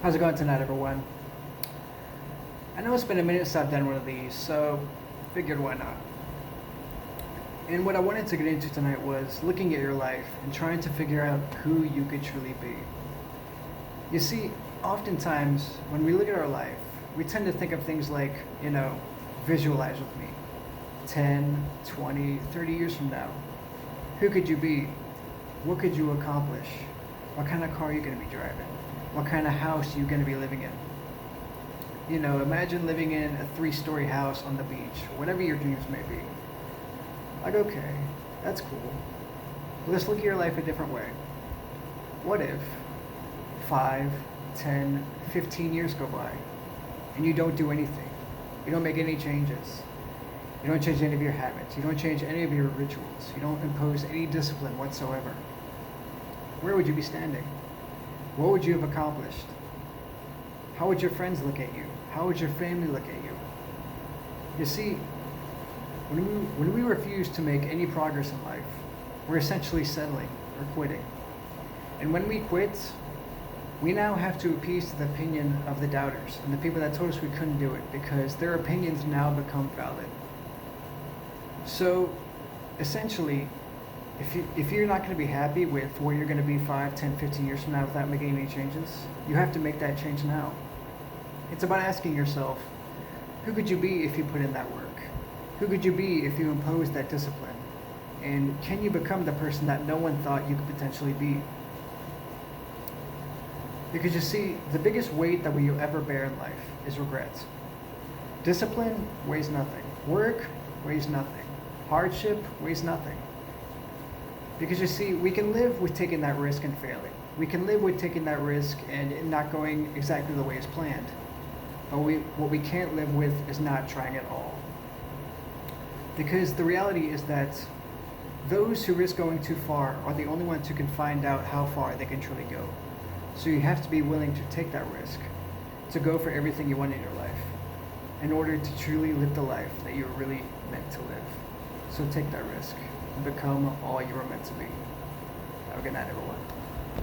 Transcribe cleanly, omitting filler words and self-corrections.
How's it going tonight, everyone? I know it's been a minute since I've done one of these, so figured why not. And what I wanted to get into tonight was looking at your life and trying to figure out who you could truly be. You see, oftentimes when we look at our life, we tend to think of things like, visualize with me 10, 20, 30 years from now. Who could you be? What could you accomplish? What kind of car are you going to be driving? What kind of house are you going to be living in? Imagine living in a 3-story house on the beach, whatever your dreams may be. Like, okay, that's cool. Let's look at your life a different way. What if 5, 10, 15 years go by and you don't do anything? You don't make any changes. You don't change any of your habits. You don't change any of your rituals. You don't impose any discipline whatsoever. Where would you be standing? What would you have accomplished? How would your friends look at you? How would your family look at you? You see, when we refuse to make any progress in life, we're essentially settling or quitting. And when we quit, we now have to appease to the opinion of the doubters and the people that told us we couldn't do it, because their opinions now become valid. So, essentially, if you're not going to be happy with where you're going to be 5, 10, 15 years from now without making any changes, you have to make that change now. It's about asking yourself, who could you be if you put in that work? Who could you be if you impose that discipline? And can you become the person that no one thought you could potentially be? Because you see, the biggest weight that we will ever bear in life is regret. Discipline weighs nothing. Work weighs nothing. Hardship weighs nothing. Because you see, we can live with taking that risk and failing. We can live with taking that risk and it not going exactly the way it's planned. But what we can't live with is not trying at all. Because the reality is that those who risk going too far are the only ones who can find out how far they can truly go. So you have to be willing to take that risk, to go for everything you want in your life, in order to truly live the life that you're really meant to live. So take that risk and become all you were meant to be. Have a good night, everyone.